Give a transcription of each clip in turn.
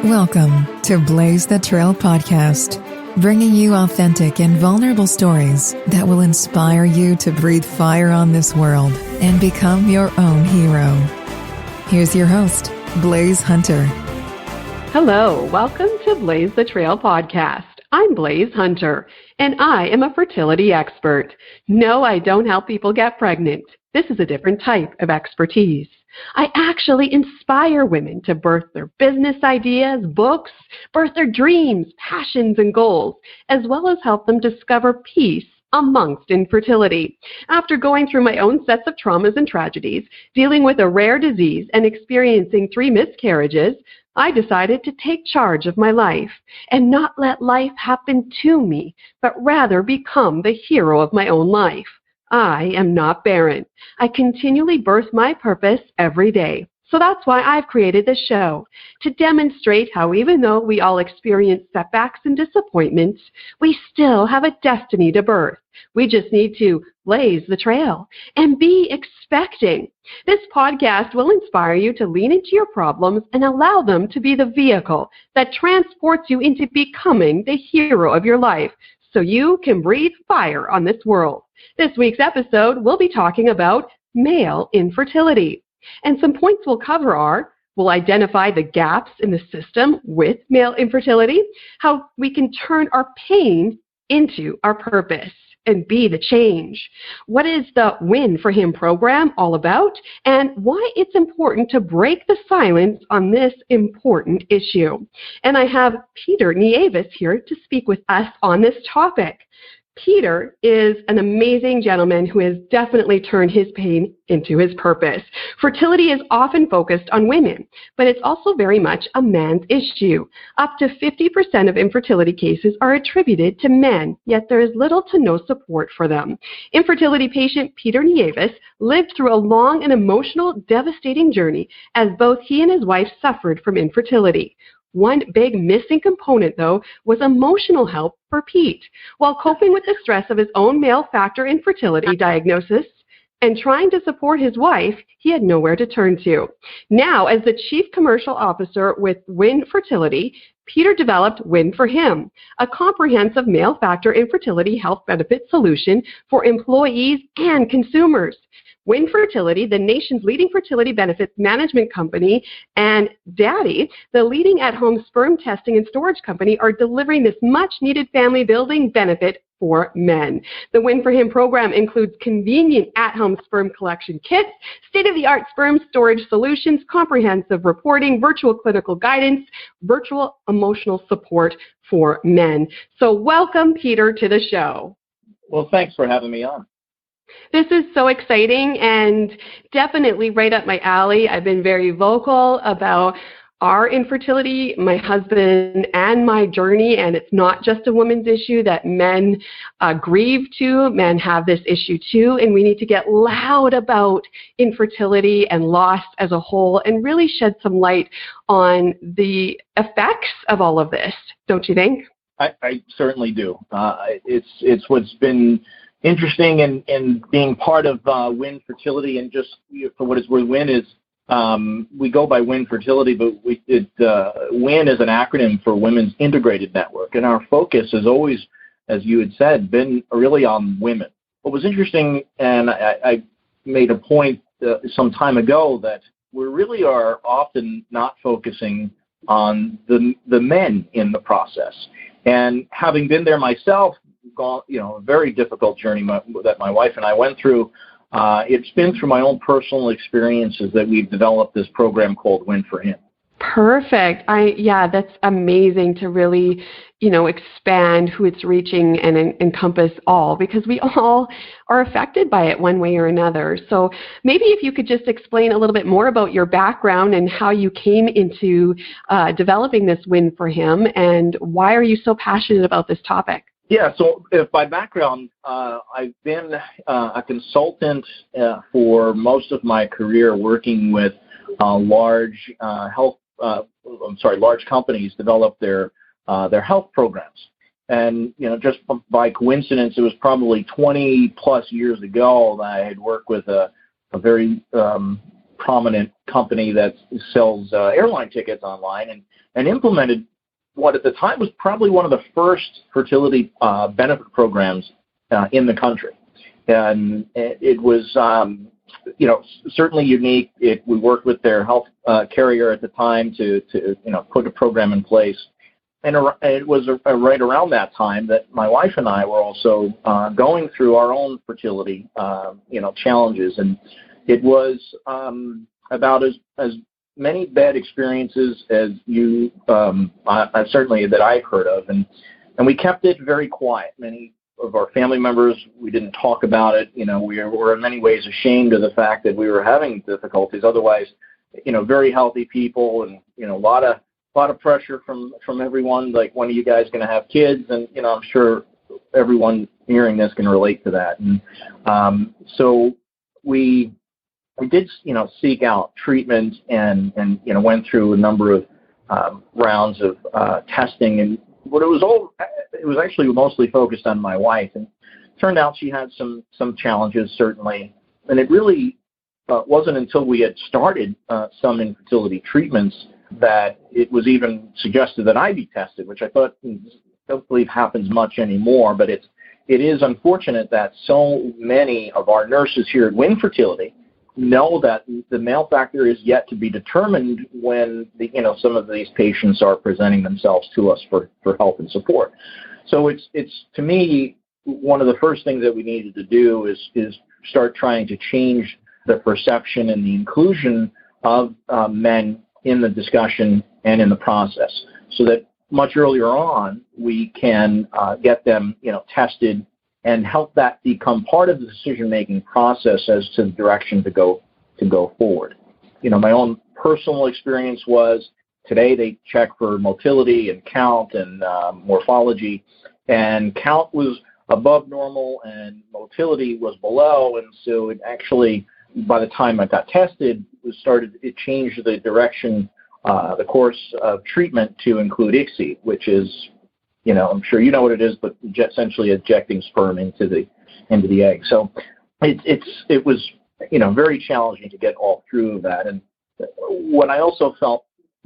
Welcome to Blaise the Trail podcast, bringing you authentic and vulnerable stories that will inspire you to breathe fire on this world and become your own hero. Here's your host, Blaise Hunter. Hello, welcome to Blaise the Trail podcast. I'm Blaise Hunter, and I am a fertility expert. No, I don't help people get pregnant. This is a different type of expertise. I actually inspire women to birth their business ideas, books, birth their dreams, passions, and goals, as well as help them discover peace amongst infertility. After going through my own sets of traumas and tragedies, dealing with a rare disease, and experiencing 3 miscarriages, I decided to take charge of my life and not let life happen to me, but rather become the hero of my own life. I am not barren. I continually birth my purpose every day. So that's why I've created this show, to demonstrate how even though we all experience setbacks and disappointments, we still have a destiny to birth. We just need to blaze the trail and be expecting. This podcast will inspire you to lean into your problems and allow them to be the vehicle that transports you into becoming the hero of your life, so you can breathe fire on this world. This week's episode, we'll be talking about male infertility. And some points we'll cover are, we'll identify the gaps in the system with male infertility, how we can turn our pain into our purpose and be the change. What is the Win for Him program all about, and why it's important to break the silence on this important issue. And I have Peter Nieves here to speak with us on this topic. Peter is an amazing gentleman who has definitely turned his pain into his purpose. Fertility is often focused on women, but it's also very much a man's issue. Up to 50% of infertility cases are attributed to men, yet there is little to no support for them. Infertility patient Peter Nieves lived through a long and emotional, devastating journey as both he and his wife suffered from infertility. One big missing component, though, was emotional help for Pete. While coping with the stress of his own male factor infertility diagnosis and trying to support his wife, he had nowhere to turn to. Now, as the Chief Commercial Officer with Win Fertility, Peter developed Win for Him, a comprehensive male factor infertility health benefit solution for employees and consumers. Win Fertility, the nation's leading fertility benefits management company, and Daddy, the leading at-home sperm testing and storage company, are delivering this much-needed family-building benefit for men. The Win for Him program includes convenient at-home sperm collection kits, state-of-the-art sperm storage solutions, comprehensive reporting, virtual clinical guidance, virtual emotional support for men. So welcome, Peter, to the show. Well, thanks for having me on. This is so exciting and definitely right up my alley. I've been very vocal about our infertility, my husband, and my journey, and it's not just a woman's issue that men grieve to. Men have this issue too, and we need to get loud about infertility and loss as a whole and really shed some light on the effects of all of this, don't you think? I certainly do. It's what's been interesting in being part of Win Fertility, and just for what it's worth, Win is, we go by Win Fertility, but Win is an acronym for Women's Integrated Network, and our focus has always, as you had said, been really on women. What was interesting, and I made a point some time ago, that we really are often not focusing on the men in the process. And having been there myself, gone, a very difficult journey that my wife and I went through. It's been through my own personal experiences that we've developed this program called Win for Him. Perfect. That's amazing to really, expand who it's reaching and encompass all, because we all are affected by it one way or another. So maybe if you could just explain a little bit more about your background and how you came into developing this Win for Him, and why are you so passionate about this topic? Yeah, so by background, I've been a consultant for most of my career, working with large companies develop their health programs. And, just by coincidence, it was probably 20 plus years ago that I had worked with a very prominent company that sells airline tickets online, and implemented what at the time was probably one of the first fertility benefit programs in the country. And it was, certainly unique. We worked with their health carrier at the time to put a program in place. And it was right around that time that my wife and I were also going through our own fertility, challenges. And it was about as many bad experiences as you certainly that I've heard of, and we kept it very quiet. Many of our family members, we didn't talk about it. We were in many ways ashamed of the fact that we were having difficulties. Otherwise, very healthy people, and a lot of pressure from everyone. Like, when are you guys going to have kids? And I'm sure everyone hearing this can relate to that. And so we did, seek out treatment and went through a number of rounds of testing. And what it was actually mostly focused on my wife. And it turned out she had some challenges, certainly. And it really wasn't until we had started some infertility treatments that it was even suggested that I be tested, which I don't believe happens much anymore. But it is unfortunate that so many of our nurses here at Win Fertility know that the male factor is yet to be determined when some of these patients are presenting themselves to us for help and support. So it's to me, one of the first things that we needed to do is start trying to change the perception and the inclusion of men in the discussion and in the process, so that much earlier on we can get them tested and help that become part of the decision-making process as to the direction to go forward. My own personal experience was today they check for motility and count and morphology, and count was above normal and motility was below, and so it actually, by the time I got tested, it changed the direction, the course of treatment to include ICSI, which is, I'm sure you know what it is, but essentially ejecting sperm into the egg. So it was very challenging to get all through that. And what I also felt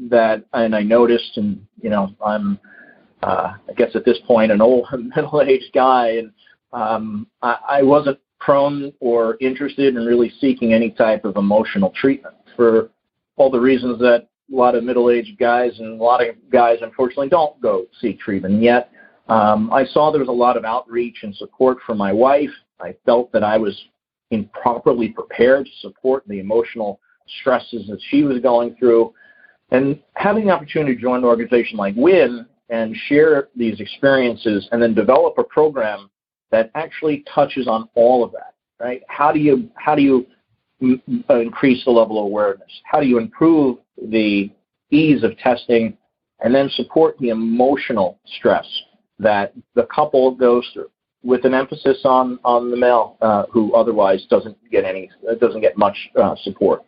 that, and I noticed, and I'm I guess at this point an old middle-aged guy, and I wasn't prone or interested in really seeking any type of emotional treatment for all the reasons that a lot of middle-aged guys and a lot of guys unfortunately don't go seek treatment. And yet I saw there was a lot of outreach and support for my wife. I felt that I was improperly prepared to support the emotional stresses that she was going through. And having the opportunity to join an organization like WIN and share these experiences and then develop a program that actually touches on all of that, right? How do you increase the level of awareness? How do you improve the ease of testing and then support the emotional stress that the couple goes through, with an emphasis on the male who otherwise doesn't get much support.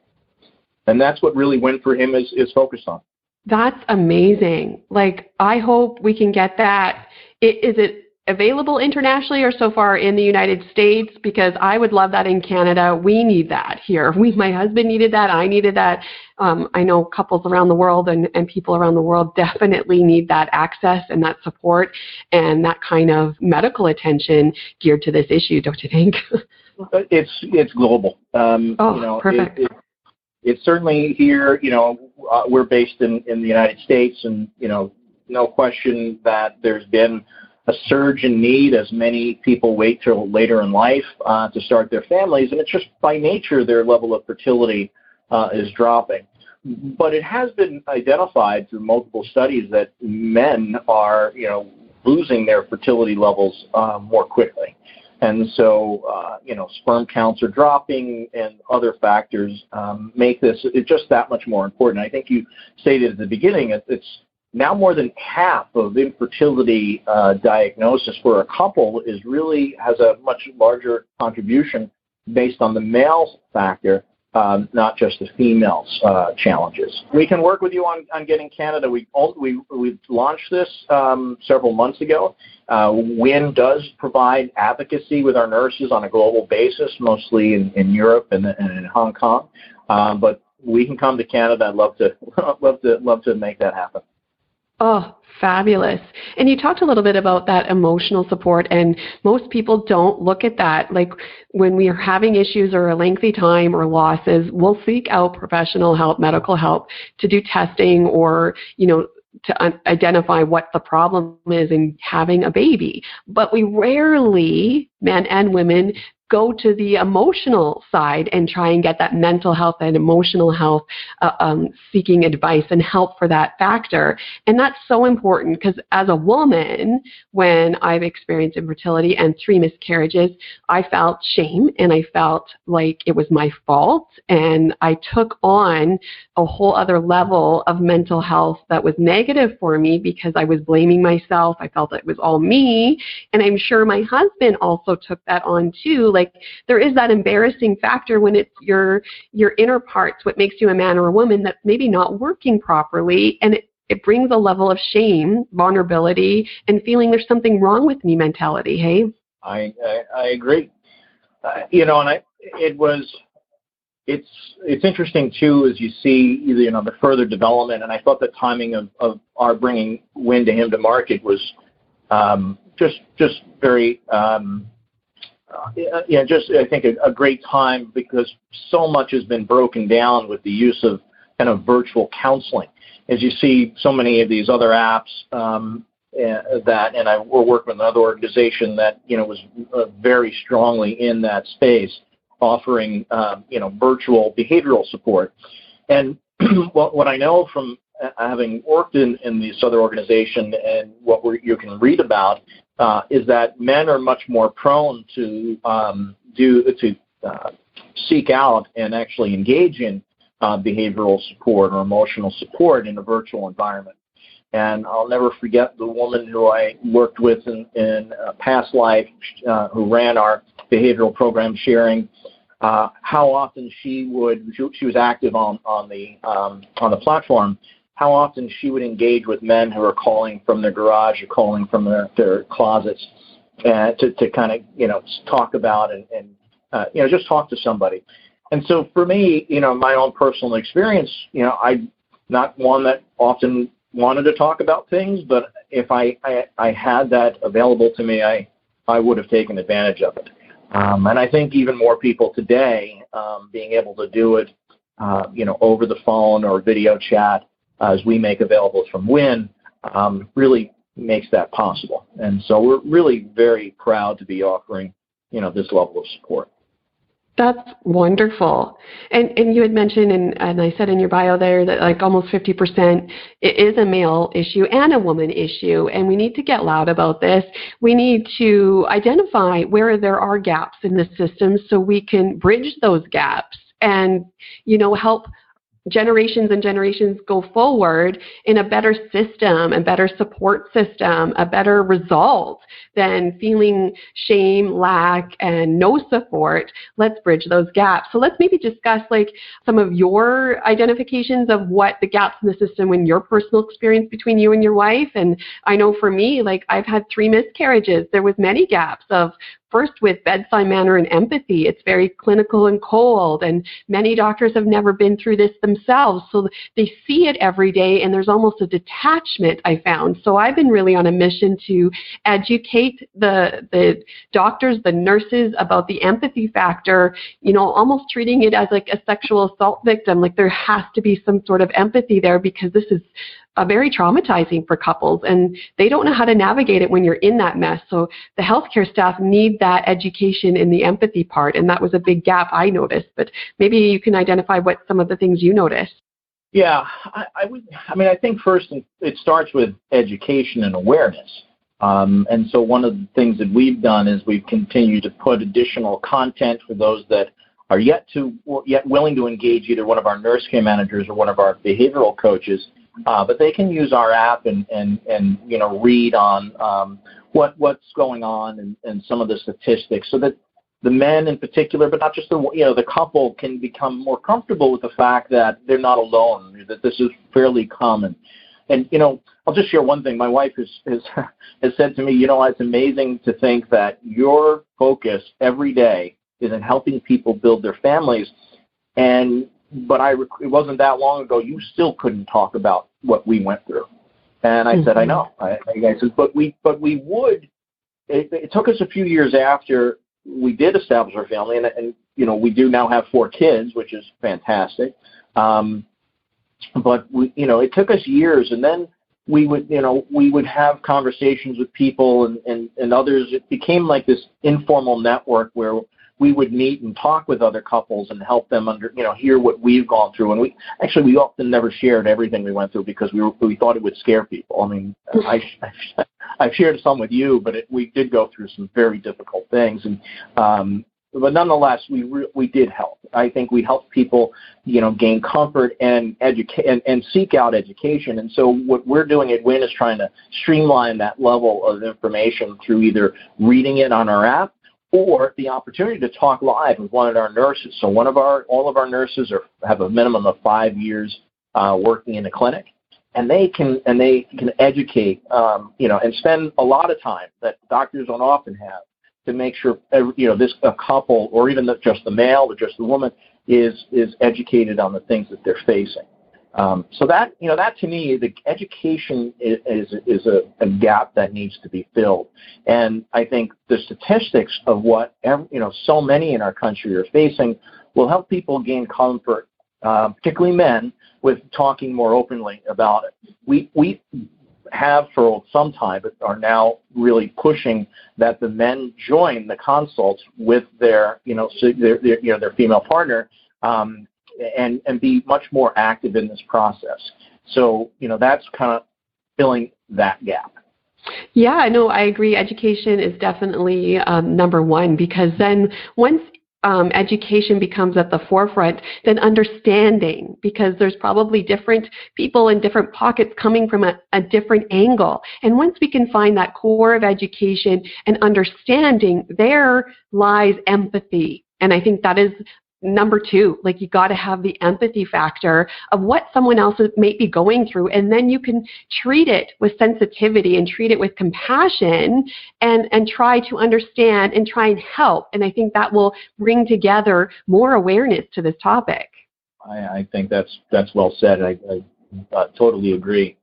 And that's what really Win for him is focused on. That's amazing. Like, I hope we can get that. Is it available internationally or so far in the United States? Because I would love that in Canada. We need that here. My husband needed that. I needed that. I know couples around the world and people around the world definitely need that access and that support and that kind of medical attention geared to this issue, don't you think? It's global. Perfect. It's certainly here. We're based in the United States, and no question that there's been a surge in need as many people wait till later in life to start their families, and it's just by nature their level of fertility is dropping. But it has been identified through multiple studies that men are losing their fertility levels more quickly. And so, sperm counts are dropping, and other factors make this just that much more important. I think you stated at the beginning, it's now more than half of infertility diagnosis for a couple has a much larger contribution based on the male factor, not just the female's challenges. We can work with you on getting Canada. We launched this several months ago. WIN does provide advocacy with our nurses on a global basis, mostly in Europe and in Hong Kong. But we can come to Canada. I'd love to make that happen. Oh, fabulous. And you talked a little bit about that emotional support, and most people don't look at that. Like when we are having issues or a lengthy time or losses, we'll seek out professional help, medical help, to do testing or, to identify what the problem is in having a baby. But we rarely, men and women, go to the emotional side and try and get that mental health and emotional health, seeking advice and help for that factor. And that's so important because as a woman, when I've experienced infertility and 3 miscarriages, I felt shame and I felt like it was my fault. And I took on a whole other level of mental health that was negative for me because I was blaming myself. I felt it was all me. And I'm sure my husband also took that on too. Like there is that embarrassing factor when it's your inner parts, what makes you a man or a woman, that's maybe not working properly. And it brings a level of shame, vulnerability, and feeling there's something wrong with me mentality. Hey? I agree. It's interesting too, as you see, the further development. And I thought the timing of our bringing Win to him to market was just very, I think a great time because so much has been broken down with the use of kind of virtual counseling. As you see so many of these other apps we're working with another organization that, was very strongly in that space, offering, virtual behavioral support. And what I know from having worked in this other organization and what you can read about is that men are much more prone to seek out and actually engage in behavioral support or emotional support in a virtual environment. And I'll never forget the woman who I worked with in a past life who ran our behavioral program sharing. How often she was active on the platform. How often she would engage with men who are calling from their garage or calling from their closets to kind of talk about and just talk to somebody. And so for me, my own personal experience, I'm not one that often wanted to talk about things, but if I had that available to me, I would have taken advantage of it. And I think even more people today being able to do it, over the phone or video chat, as we make available from Win, really makes that possible. And so we're really very proud to be offering, this level of support. That's wonderful. And you had mentioned, and I said in your bio there, that like almost 50% is a male issue and a woman issue, and we need to get loud about this. We need to identify where there are gaps in the system so we can bridge those gaps and, help generations and generations go forward in a better system, a better support system, a better result than feeling shame, lack, and no support. Let's bridge those gaps. So let's maybe discuss like some of your identifications of what the gaps in the system in your personal experience between you and your wife. And I know for me, like I've had 3 miscarriages. There was many gaps of first with bedside manner and empathy. It's very clinical and cold, and many doctors have never been through this themselves, so they see it every day, and there's almost a detachment, I found. So I've been really on a mission to educate the doctors, the nurses about the empathy factor, almost treating it as like a sexual assault victim. Like there has to be some sort of empathy there because this is very traumatizing for couples, and they don't know how to navigate it when you're in that mess. So the healthcare staff need that education in the empathy part, and that was a big gap I noticed. But maybe you can identify what some of the things you noticed. Yeah, I think first it starts with education and awareness. And so one of the things that we've done is we've continued to put additional content for those that are yet willing to engage either one of our nurse care managers or one of our behavioral coaches. But they can use our app and read on what's going on and some of the statistics, so that the men in particular, but not just the couple, can become more comfortable with the fact that they're not alone, that this is fairly common. And I'll just share one thing. My wife has said to me, it's amazing to think that your focus every day is in helping people build their families, and it wasn't that long ago, you still couldn't talk about what we went through. And I said, I know. I said, but we would. It took us a few years after we did establish our family, and we do now have 4 kids, which is fantastic. But it took us years, and then we would have conversations with people and others. It became like this informal network where we would meet and talk with other couples and help them hear what we've gone through. And we often never shared everything we went through because we thought it would scare people. I mean, I've shared some with you, but we did go through some very difficult things. And but nonetheless, we did help. I think we helped people, gain comfort and and seek out education. And so what we're doing at WIN is trying to streamline that level of information through either reading it on our app or the opportunity to talk live with one of our nurses. So all of our nurses have a minimum of 5 years working in a clinic, and they can educate, and spend a lot of time that doctors don't often have to make sure a couple, or even just the male or just the woman, is educated on the things that they're facing. So that to me, the education is a gap that needs to be filled. And I think the statistics of what so many in our country are facing will help people gain comfort, particularly men, with talking more openly about it. We have for some time, but are now really pushing that the men join the consults with their their female partner, and be much more active in this process. So that's kind of filling that gap. Yeah, no, I agree. Education is definitely number one, because then once education becomes at the forefront, then understanding, because there's probably different people in different pockets coming from a different angle. And once we can find that core of education and understanding, there lies empathy. And I think that is number two. Like, you got to have the empathy factor of what someone else may be going through, and then you can treat it with sensitivity and treat it with compassion, and try to understand and try and help. And I think that will bring together more awareness to this topic. I think that's well said. I totally agree.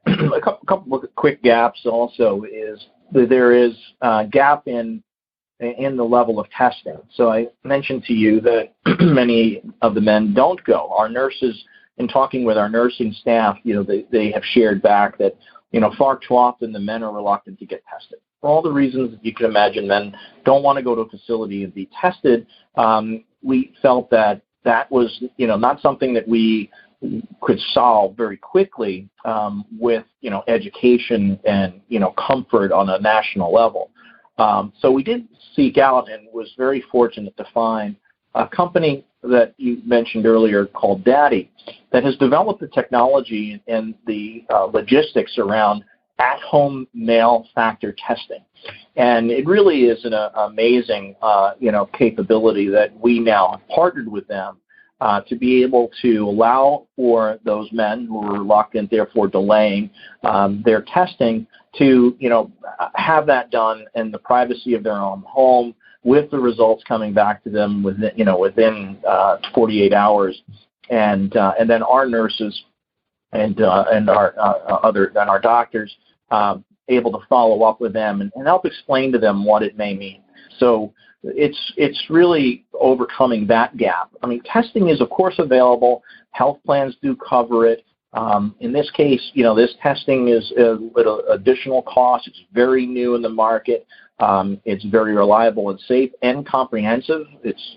A couple of quick gaps also is that there is a gap in the level of testing. So I mentioned to you that many of the men don't go. Our nurses, in talking with our nursing staff, they have shared back that, far too often the men are reluctant to get tested. For all the reasons that you can imagine, men don't want to go to a facility and be tested. We felt that was, not something that we could solve very quickly with, education and, comfort on a national level. So we did seek out, and was very fortunate to find a company that you mentioned earlier called Daddy, that has developed the technology and the logistics around at-home male factor testing. And it really is an amazing, capability that we now have partnered with them to be able to allow for those men who are reluctant, therefore delaying their testing, to have that done in the privacy of their own home, with the results coming back to them within 48 hours, and then our nurses and our doctors able to follow up with them and help explain to them what it may mean. So it's really overcoming that gap. I mean, testing is of course available. Health plans do cover it. In this case, this testing is at an additional cost. It's very new in the market. It's very reliable and safe and comprehensive. It's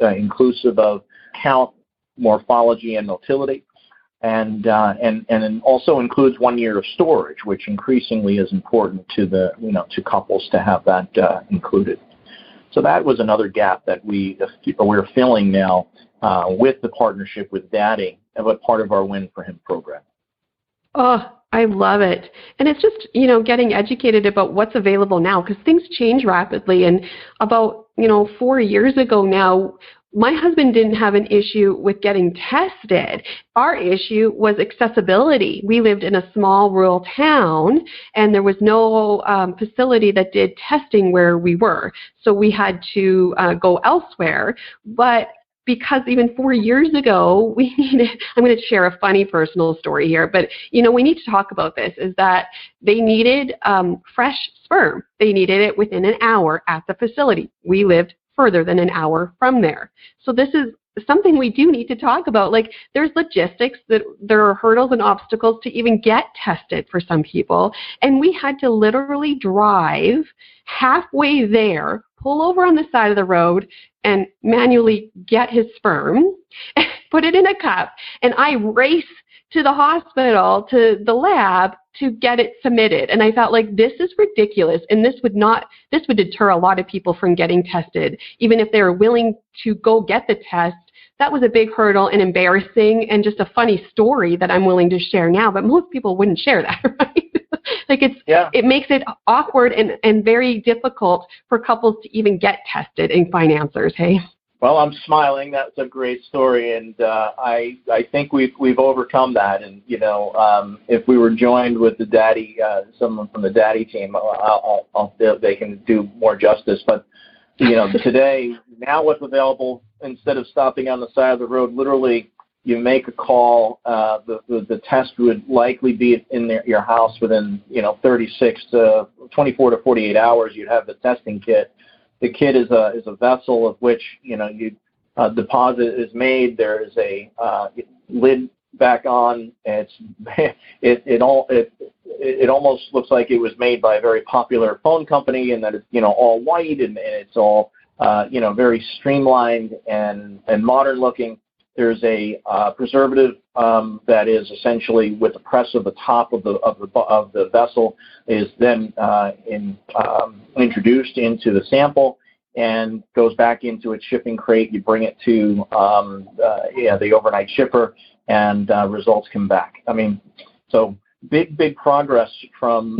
inclusive of count, morphology, and motility, and also includes 1 year of storage, which increasingly is important to to couples to have that included. So that was another gap that we're filling now with the partnership with Daddy, a part of our Win for Him program. Oh, I love it. And it's just, getting educated about what's available now, because things change rapidly. And about, 4 years ago now, my husband didn't have an issue with getting tested. Our issue was accessibility. We lived in a small rural town, and there was no facility that did testing where we were. So we had to go elsewhere. But because even 4 years ago, we needed, I'm going to share a funny personal story here, but, we need to talk about this, is that they needed fresh sperm. They needed it within an hour at the facility. We lived further than an hour from there. So this is something we do need to talk about. Like, there's logistics, that there are hurdles and obstacles to even get tested for some people. And we had to literally drive halfway there, pull over on the side of the road, and manually get his sperm, put it in a cup, and I race to the hospital, to the lab, to get it submitted. And I felt like, this is ridiculous, and this would deter a lot of people from getting tested, even if they were willing to go get the test. That was a big hurdle and embarrassing, and just a funny story that I'm willing to share now, but most people wouldn't share that, right? Like, it makes it awkward and very difficult for couples to even get tested and financiers, hey? Well, I'm smiling. That's a great story, and I think we've overcome that. And if we were joined with the daddy, someone from the daddy team, they can do more justice. But today, now what's available, instead of stopping on the side of the road, literally you make a call. The test would likely be in your house within 36 to 24 to 48 hours. You'd have the testing kit. The kit is a vessel of which deposit is made. There is a lid back on. It almost looks like it was made by a very popular phone company, and that it's all white and it's all very streamlined and modern looking. There's a preservative that is essentially, with the press of the top of the vessel, is then introduced into the sample and goes back into its shipping crate. You bring it to the overnight shipper, and results come back. I mean, so big progress from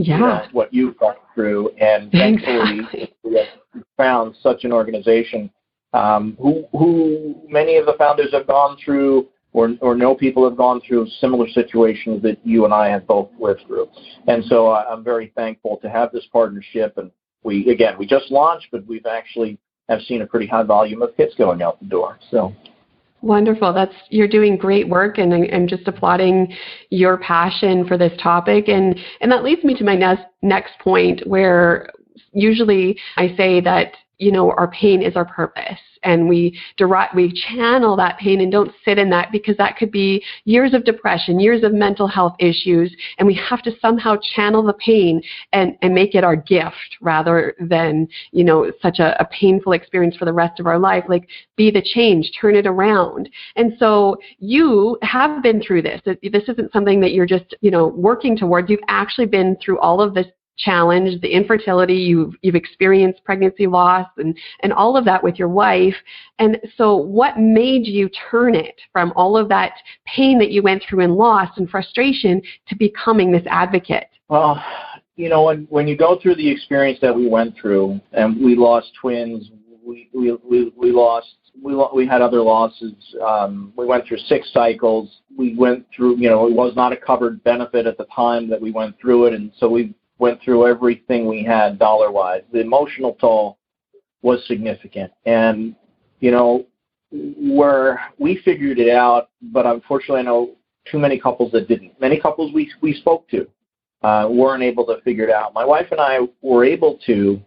what you've gone through, and thankfully we have found such an organization who many of the founders have gone through, or know people have gone through similar situations that you and I have both lived through. And so I'm very thankful to have this partnership. And we just launched, but we've actually have seen a pretty high volume of kits going out the door. So wonderful. You're doing great work, and I'm just applauding your passion for this topic. And that leads me to my next point, where usually I say that our pain is our purpose, and we channel that pain and don't sit in that, because that could be years of depression, years of mental health issues, and we have to somehow channel the pain and make it our gift, rather than such a painful experience for the rest of our life. Like, be the change, turn it around. And so you have been through this. This isn't something that you're just working towards. You've actually been through all of this challenge, the infertility, you've experienced pregnancy loss and all of that with your wife. And so what made you turn it from all of that pain that you went through and loss and frustration to becoming this advocate? Well, when you go through the experience that we went through, and we lost twins, we had other losses. We went through 6 cycles. We went through, it was not a covered benefit at the time that we went through it. And so we went through everything we had dollar-wise. The emotional toll was significant. And, where we figured it out, but unfortunately I know too many couples that didn't. Many couples we spoke to weren't able to figure it out. My wife and I were able to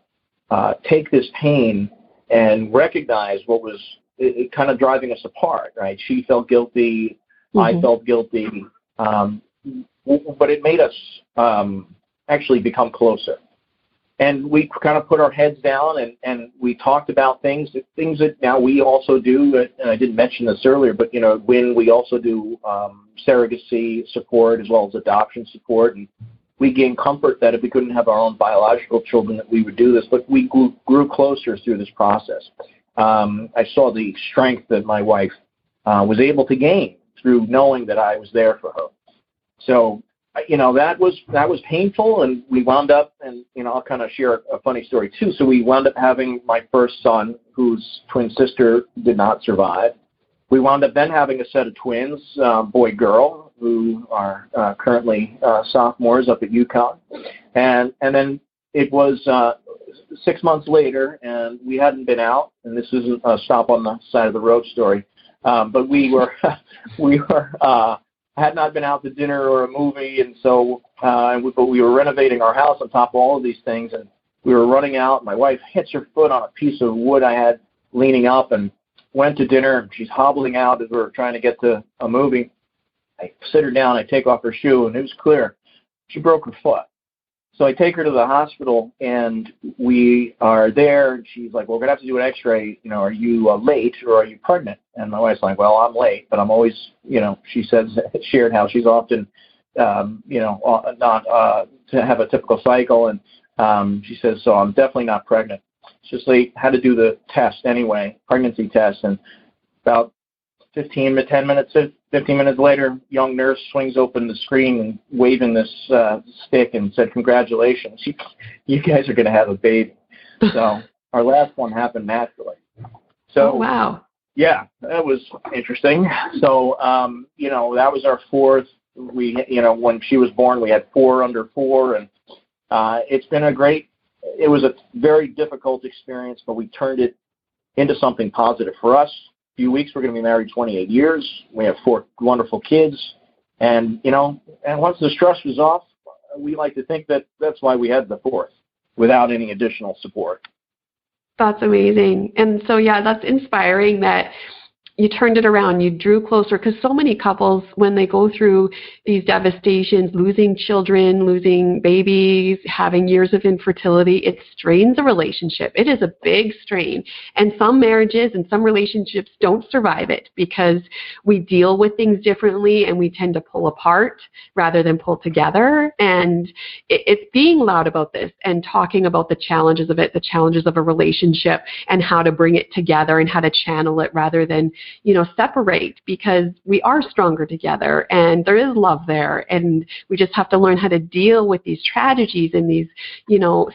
take this pain and recognize what was kind of driving us apart, right? She felt guilty. I felt guilty. But it made us actually become closer. And we kind of put our heads down and we talked about things that now we also do. And I didn't mention this earlier, but, when we also do surrogacy support as well as adoption support. And we gained comfort that if we couldn't have our own biological children, that we would do this. But we grew closer through this process. I saw the strength that my wife was able to gain through knowing that I was there for her. So, that was painful, and we wound up, and I'll kind of share a funny story too. So we wound up having my first son, whose twin sister did not survive. We wound up then having a set of twins, boy, girl, who are currently sophomores up at UConn, and then it was 6 months later, and we hadn't been out, and this isn't a stop on the side of the road story, but we were had not been out to dinner or a movie, and so but we were renovating our house on top of all of these things, and we were running out. My wife hits her foot on a piece of wood I had leaning up, and went to dinner, and she's hobbling out as we were trying to get to a movie. I sit her down, I take off her shoe, and it was clear she broke her foot. So I take her to the hospital, and we are there, and she's like, well, we're going to have to do an x-ray. You know, are you late or are you pregnant? And my wife's like, well, I'm late, but I'm always, you know, she shared how she's often, not to have a typical cycle. And she says, so I'm definitely not pregnant. It's just late, had to do the test anyway, pregnancy test. And about 15 minutes later, young nurse swings open the screen and waving this stick and said, congratulations, you guys are going to have a baby. So our last one happened naturally. So, oh, wow. Yeah, that was interesting. So, that was our fourth. We, when she was born, we had 4 under 4, and it's been it was a very difficult experience, but we turned it into something positive for us. A few weeks, we're going to be married 28 years. We have 4 wonderful kids. And, and once the stress was off, we like to think that that's why we had the 4th without any additional support. That's amazing. And so, yeah, that's inspiring that you turned it around, you drew closer, because so many couples, when they go through these devastations, losing children, losing babies, having years of infertility, it strains a relationship. It is a big strain. And some marriages and some relationships don't survive it because we deal with things differently and we tend to pull apart rather than pull together. And it's being loud about this and talking about the challenges of it, the challenges of a relationship, and how to bring it together and how to channel it rather than separate, because we are stronger together and there is love there, and we just have to learn how to deal with these tragedies and these,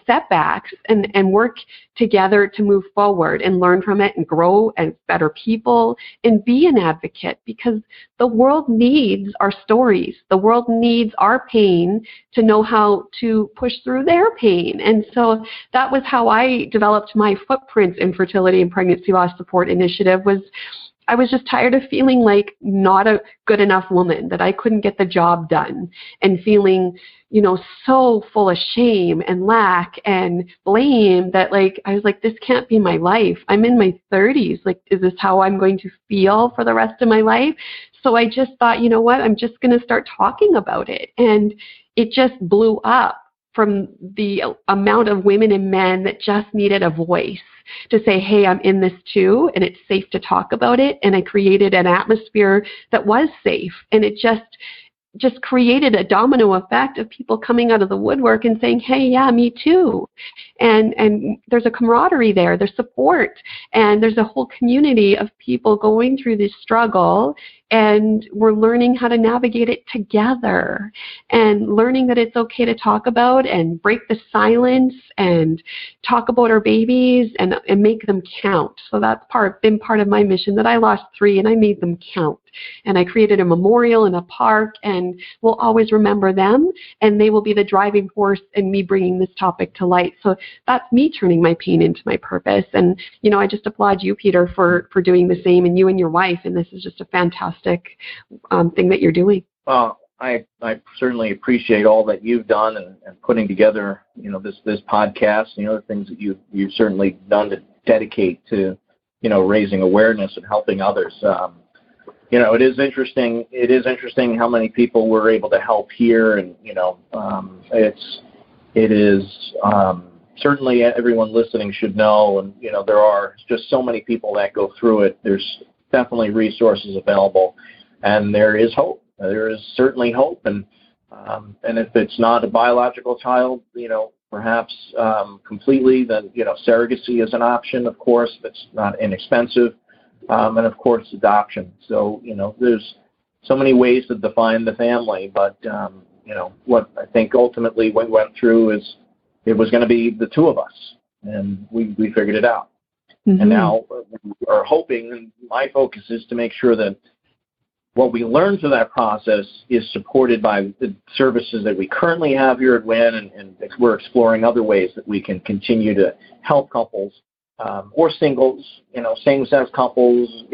setbacks and work together to move forward and learn from it and grow as better people and be an advocate, because the world needs our stories. The world needs our pain to know how to push through their pain. And so that was how I developed my footprints in fertility and pregnancy loss support initiative. I was just tired of feeling like not a good enough woman, that I couldn't get the job done, and feeling, so full of shame and lack and blame that I was like, this can't be my life. I'm in my 30s. Is this how I'm going to feel for the rest of my life? So I just thought, you know what, I'm just going to start talking about it. And it just blew up from the amount of women and men that just needed a voice to say, hey, I'm in this too, and it's safe to talk about it. And I created an atmosphere that was safe. And it just created a domino effect of people coming out of the woodwork and saying, hey, yeah, me too. And there's a camaraderie there, there's support, and there's a whole community of people going through this struggle, and we're learning how to navigate it together and learning that it's okay to talk about and break the silence and talk about our babies and make them count. So that's been part of my mission, that I lost 3 and I made them count. And I created a memorial in a park, and we'll always remember them, and they will be the driving force in me bringing this topic to light. So that's me turning my pain into my purpose. And, I just applaud you, Peter, for doing the same, and you and your wife. And this is just a fantastic thing that you're doing. Well, I certainly appreciate all that you've done and putting together, this podcast and the other things that you've certainly done to dedicate to, raising awareness and helping others. It is interesting. It is interesting how many people we're able to help here, and it is certainly everyone listening should know. And there are just so many people that go through it. There's definitely resources available, and there is hope. There is certainly hope, and if it's not a biological child, perhaps completely, then surrogacy is an option. Of course, that's not inexpensive. And of course, adoption. So, there's so many ways to define the family, but, what I think ultimately we went through is it was going to be the 2 of us, and we figured it out. Mm-hmm. And now we are hoping, and my focus is to make sure that what we learn through that process is supported by the services that we currently have here at WIN, and we're exploring other ways that we can continue to help couples or singles, same-sex couples,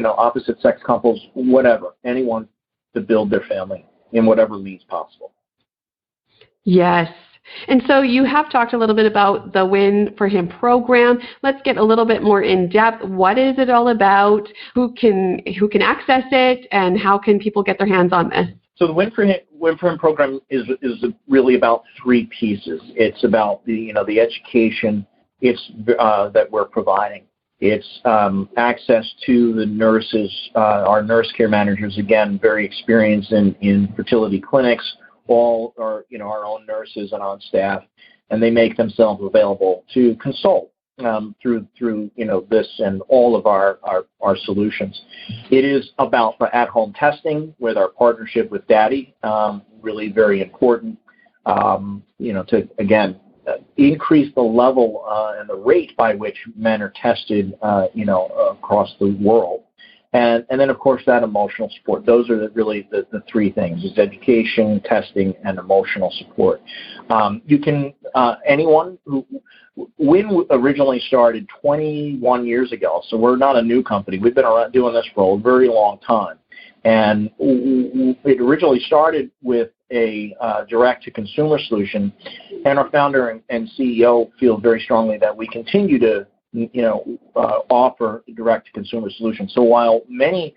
opposite-sex couples, whatever, anyone to build their family in whatever means possible. Yes. And so you have talked a little bit about the Win for Him program. Let's get a little bit more in depth. What is it all about? Who can access it, and how can people get their hands on this? So the Win for Him program is really about three pieces. It's about the education that we're providing. It's access to the nurses, our nurse care managers, again, very experienced in fertility clinics. All are, our own nurses and on staff, and they make themselves available to consult through this and all of our solutions. It is about at-home testing with our partnership with Daddy, really very important, to, again, increase the level and the rate by which men are tested, across the world. And then, of course, that emotional support. Those are really the three things: is education, testing, and emotional support. You can anyone who WIN originally started 21 years ago, so we're not a new company. We've been around doing this for a very long time, and it originally started with a direct-to-consumer solution. And our founder and CEO feel very strongly that we continue to offer direct-to-consumer solutions. So while many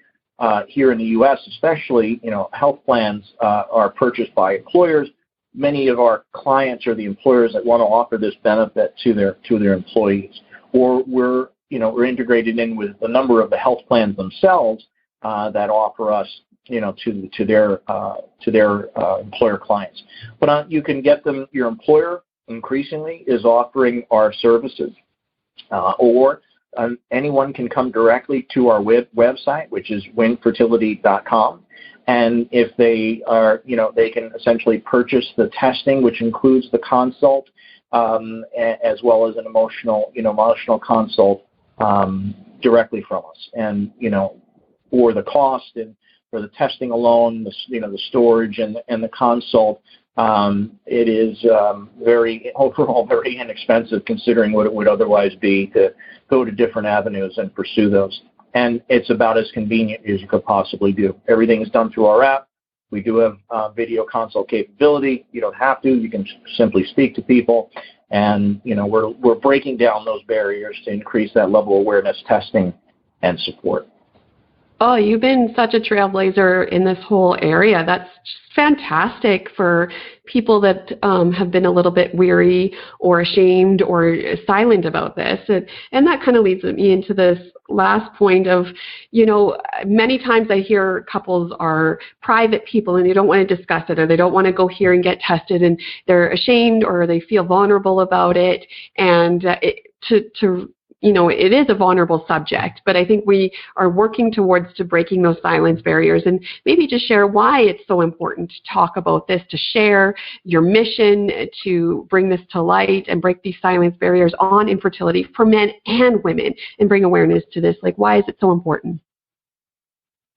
here in the U.S., especially, health plans are purchased by employers, many of our clients are the employers that want to offer this benefit to their employees. Or we're integrated in with a number of the health plans themselves that offer us, to their employer clients. But you can get them. Your employer increasingly is offering our services. Or anyone can come directly to our website, which is winfertility.com. And if they are, they can essentially purchase the testing, which includes the consult, as well as an emotional consult directly from us. And, for the cost and for the testing alone, the storage and the consult, it is overall very inexpensive, considering what it would otherwise be to go to different avenues and pursue those. And it's about as convenient as you could possibly do. Everything is done through our app. We do have video consult capability. You don't have to. You can simply speak to people. And, we're breaking down those barriers to increase that level of awareness, testing, and support. Oh, you've been such a trailblazer in this whole area. That's just fantastic for people that have been a little bit weary or ashamed or silent about this. And that kind of leads me into this last point of, many times I hear couples are private people and they don't want to discuss it, or they don't want to go here and get tested, and they're ashamed or they feel vulnerable about it. And it is a vulnerable subject, but I think we are working towards breaking those silence barriers, and maybe just share why it's so important to talk about this, to share your mission to bring this to light and break these silence barriers on infertility for men and women, and bring awareness to this. Like, why is it so important?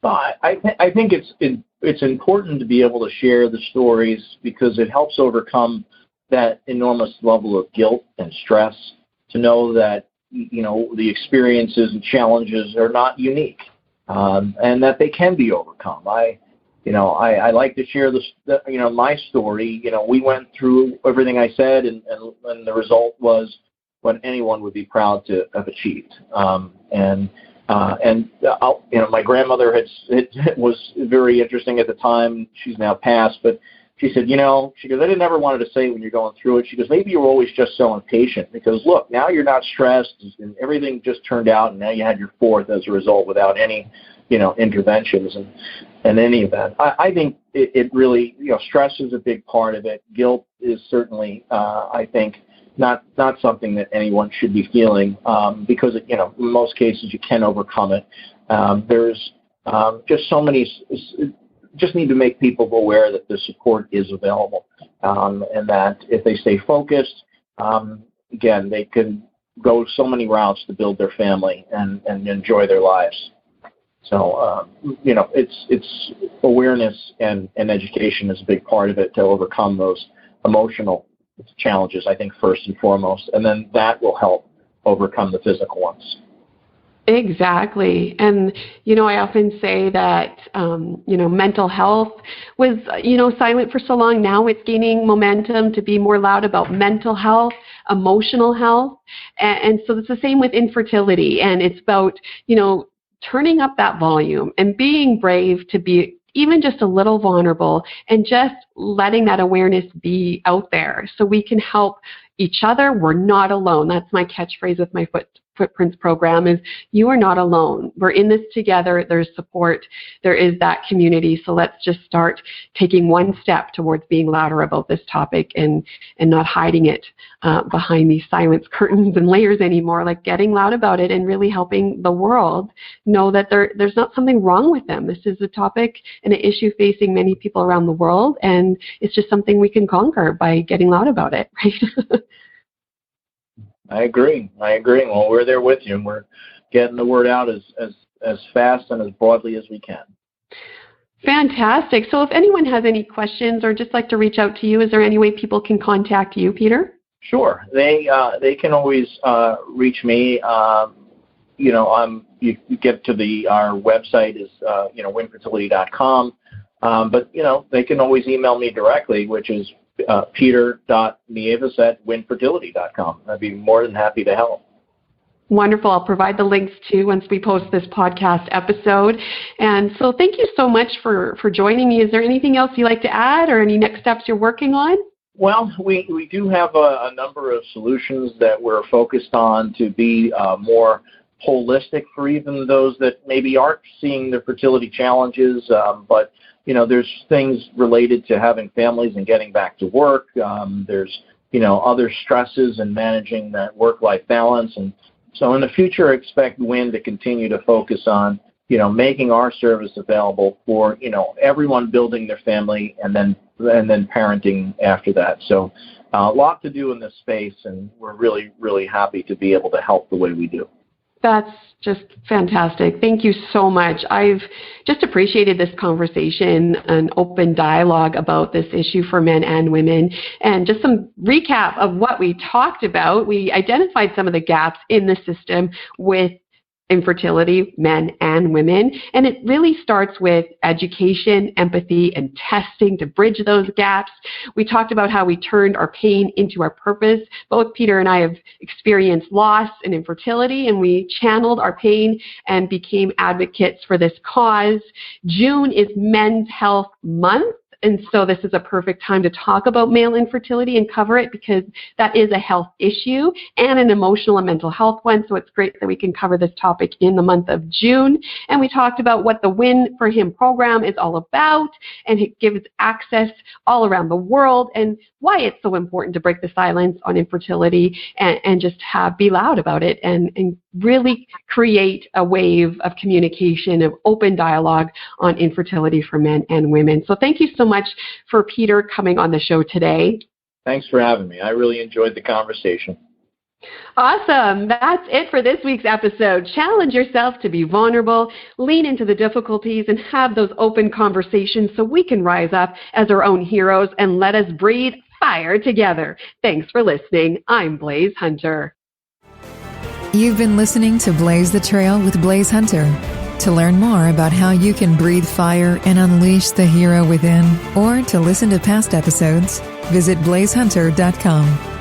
I think it's important to be able to share the stories, because it helps overcome that enormous level of guilt and stress, to know that the experiences and challenges are not unique, and that they can be overcome. I like to share my story. We went through everything I said, and the result was what anyone would be proud to have achieved. My grandmother was very interesting at the time. She's now passed, but she said, she goes, I didn't ever wanted to say it when you're going through it. She goes, maybe you were always just so impatient, because look, now you're not stressed and everything just turned out, and now you had your fourth as a result without any, interventions. And in any event, I think it really, stress is a big part of it. Guilt is certainly, I think, not something that anyone should be feeling, because, in most cases you can overcome it. There's just so many. Just need to make people aware that the support is available, and that if they stay focused, again, they can go so many routes to build their family and enjoy their lives. So, it's awareness and education is a big part of it to overcome those emotional challenges, I think, first and foremost, and then that will help overcome the physical ones. Exactly. And, I often say that, mental health was, silent for so long. Now it's gaining momentum to be more loud about mental health, emotional health. And so it's the same with infertility. And it's about, turning up that volume and being brave to be even just a little vulnerable and just letting that awareness be out there so we can help each other. We're not alone. That's my catchphrase with my Footprints program is you are not alone. We're in this together. There's support. There is that community. So let's just start taking one step towards being louder about this topic and not hiding it behind these silence curtains and layers anymore, like getting loud about it and really helping the world know that there's not something wrong with them. This is a topic and an issue facing many people around the world, and it's just something we can conquer by getting loud about it, right? I agree. Well, we're there with you, and we're getting the word out as fast and as broadly as we can. Fantastic. So if anyone has any questions or just like to reach out to you, is there any way people can contact you, Peter? Sure. They can always reach me. You get to our website is winfertility.com. But they can always email me directly, which is peter.nieves@winfertility.com. I'd be more than happy to help. Wonderful. I'll provide the links too once we post this podcast episode. And so thank you so much for joining me. Is there anything else you'd like to add or any next steps you're working on? Well, we do have a number of solutions that we're focused on to be more holistic for even those that maybe aren't seeing the fertility challenges, but there's things related to having families and getting back to work. There's, other stresses and managing that work-life balance. And so in the future, expect WIN to continue to focus on, making our service available for, everyone building their family and then parenting after that. So a lot to do in this space, and we're really, really happy to be able to help the way we do. That's just fantastic. Thank you so much. I've just appreciated this conversation, an open dialogue about this issue for men and women. And just some recap of what we talked about. We identified some of the gaps in the system with infertility, men and women. And it really starts with education, empathy, and testing to bridge those gaps. We talked about how we turned our pain into our purpose. Both Peter and I have experienced loss and infertility, and we channeled our pain and became advocates for this cause. June is Men's Health Month. And so this is a perfect time to talk about male infertility and cover it because that is a health issue and an emotional and mental health one. So it's great that we can cover this topic in the month of June. And we talked about what the Win for Him program is all about, and it gives access all around the world and why it's so important to break the silence on infertility and just be loud about it and really create a wave of communication, of open dialogue on infertility for men and women. So thank you so much for Peter coming on the show today. Thanks for having me. I really enjoyed the conversation. Awesome. That's it for this week's episode. Challenge yourself to be vulnerable, lean into the difficulties, and have those open conversations so we can rise up as our own heroes and let us breathe fire together. Thanks for listening. I'm Blaise Hunter. You've been listening to Blaise the Trail with Blaise Hunter. To learn more about how you can breathe fire and unleash the hero within, or to listen to past episodes, visit blaisehunter.com.